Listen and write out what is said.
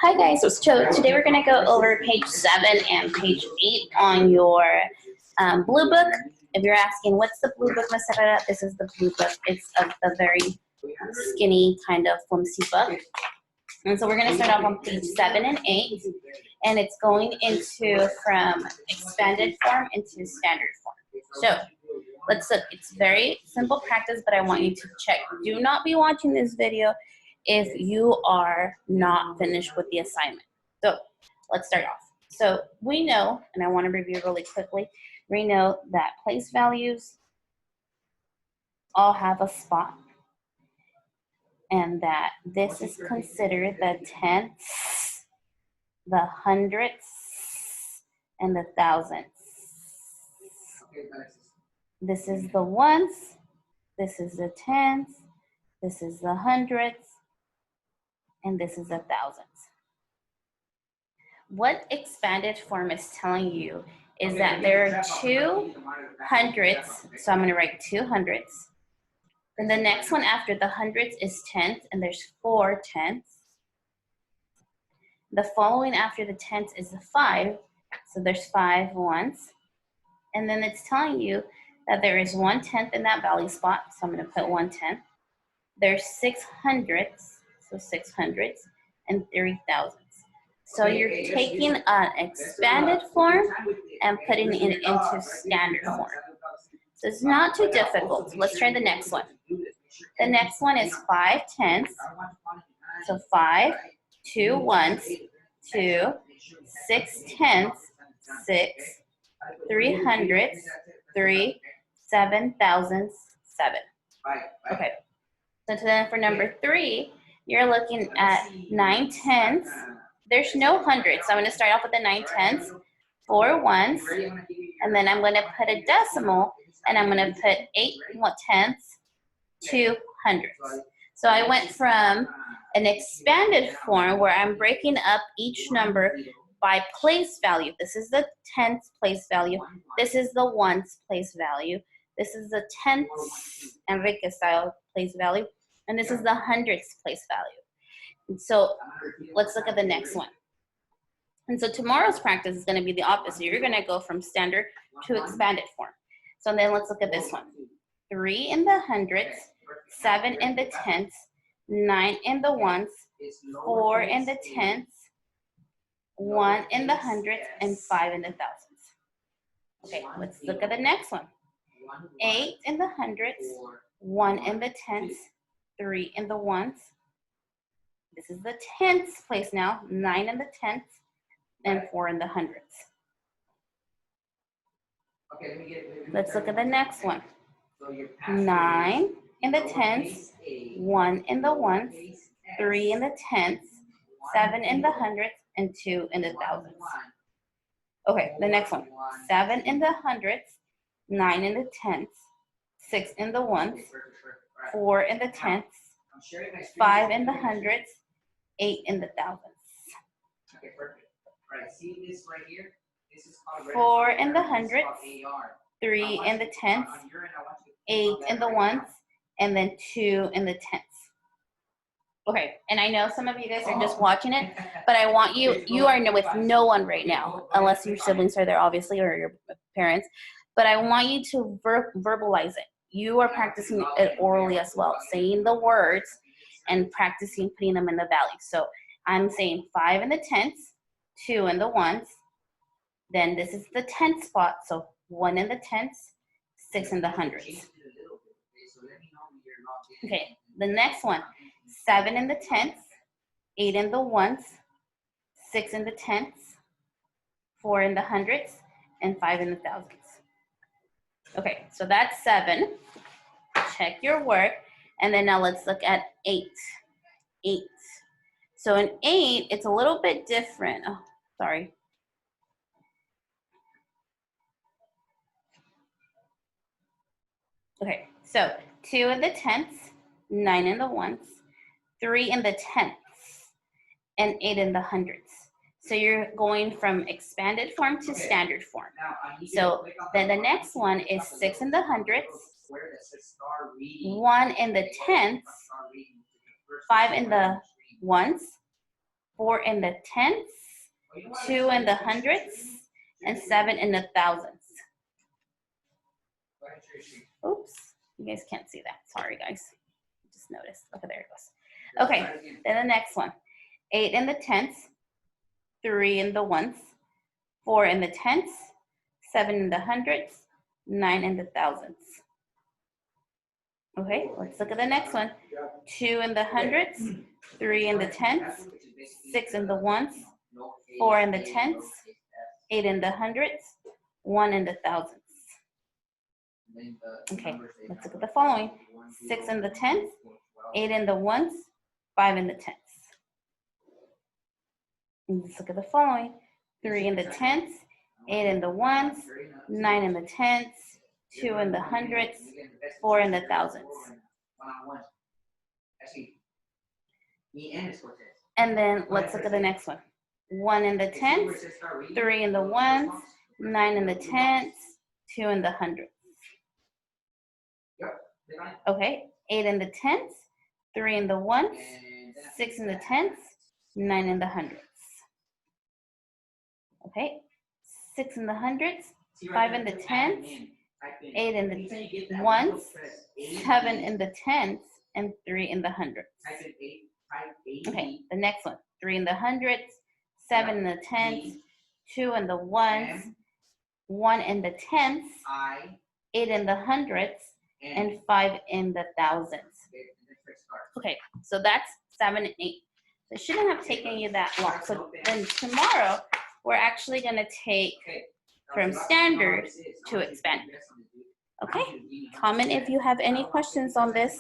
Hi guys, so today we're going to go over page 7 and page 8 on your blue book. If you're asking, what's the blue book, Ms. Herrera? This is the blue book. It's a very skinny kind of flimsy book. And so we're going to start off on page 7 and 8. And it's going into from expanded form into standard form. So let's look. It's very simple practice, but I want you to check. Do not be watching this video if you are not finished with the assignment. So let's start off. So we know, and I want to review really quickly, we know that place values all have a spot, and that this is considered the tenths, the hundredths, and the thousandths. This is the ones, this is the tenths, this is the hundredths, and this is the thousandths. What expanded form is telling you is that there are 2 hundredths, so I'm going to write 2 hundredths. Then the next one after the hundredths is tenths, and there's 4 tenths. The following after the tenths is the 5, so there's 5 ones. And then it's telling you that there is 1/10 in that value spot, so I'm going to put 1/10. There's 6 hundredths, so 6 hundredths, and 3 thousandths. So you're taking an expanded form and putting it into standard form. So it's not too difficult. Let's try the next one. The next one is 5 tenths. So 5, 2 ones, 2, 6 tenths, 6, 3 hundredths, 3, 7 thousandths, 7. Okay. So then for number 3, you're looking at 9 tenths. There's no hundreds, so I'm going to start off with the 9 tenths, 4 ones, and then I'm going to put a decimal, and I'm going to put 8 tenths, 2 hundredths. So I went from an expanded form where I'm breaking up each number by place value. This is the tenths place value. This is the ones place value. This is the tenths Enrique style place value. And this is the hundredths place value. And so let's look at the next one. And so tomorrow's practice is going to be the opposite. You're going to go from standard to expanded form. So then let's look at this one. 3 in the hundredths, 7 in the tenths, 9 in the ones, 4 in the tenths, 1 in the hundredths, and 5 in the thousandths. Okay, let's look at the next one. 8 in the hundredths, 1 in the tenths, 3 in the ones. This is the tenths place now, 9 in the tenths, and 4 in the hundredths. Let's look at the next one. 9 in the tenths, 1 in the ones, 3 in the tenths, 7 in the hundredths, and 2 in the thousandths. Okay, the next one. 7 in the hundredths, 9 in the tenths, 6 in the ones, 4 in the tenths, 5 in the hundredths, 8 in the thousandths. Okay, perfect. All right, see this right here? This is called 4 in the hundredths, 3 in the tenths, 8 in the ones, and then 2 in the tenths. Okay, and I know some of you guys are just watching it, but I want you are with no one right now, unless your siblings are there, obviously, or your parents, but I want you to verbalize it. You are practicing it orally as well, saying the words and practicing putting them in the value. So I'm saying 5 in the tenths, 2 in the ones, then this is the tenth spot, so 1 in the tenths, 6 in the hundreds. Okay, the next one, 7 in the tenths, 8 in the ones, 6 in the tenths, 4 in the hundreds, and 5 in the thousands. Okay, so that's 7. Check your work. And then now let's look at 8. 8. So in 8, it's a little bit different. Oh, sorry. Okay, so 2 in the tenths, 9 in the ones, 3 in the tenths, and 8 in the hundreds. So you're going from expanded form to standard form. So then the next one is 6 in the hundreds, 1 in the tenths, 5 in the ones, 4 in the tenths, 2 in the hundredths, and 7 in the thousandths. Oops, you guys can't see that. Sorry, guys. Just noticed. Okay, there it goes. Okay, then the next one. 8 in the tenths, 3 in the ones, 4 in the tenths, 7 in the hundredths, 9 in the thousandths. Okay, let's look at the next one. 2 in the hundredths, 3 in the tenths, 6 in the ones, 4 in the tenths, 8 in the hundredths, 1 in the thousandths. Okay, let's look at the following. 6 in the tenths, 8 in the ones, 5 in the tenths. And let's look at the following. 3 in the tenths, 8 in the ones, 9 in the tenths, 2 in the hundredths, 4 in the thousandths. And then let's look at the next one. 1 in the tenths, 3 in the ones, 9 in the tenths, 2 in the hundredths. Okay, 8 in the tenths, 3 in the ones, 6 in the tenths, 9 in the hundredths. Okay, 6 in the hundredths, 5 in the tenths, 8 in the ones, 7 in the tenths, and 3 in the hundredths. Okay, the next one. 3 in the hundredths, 7 in the tenths, 2 in the ones, 1 in the tenths, 8 in the hundredths, and 5 in the thousandths. Okay, so that's 7 and 8. So it shouldn't have taken you that long. So then tomorrow, we're actually going to take from standard to expanded. Okay, comment if you have any questions on this.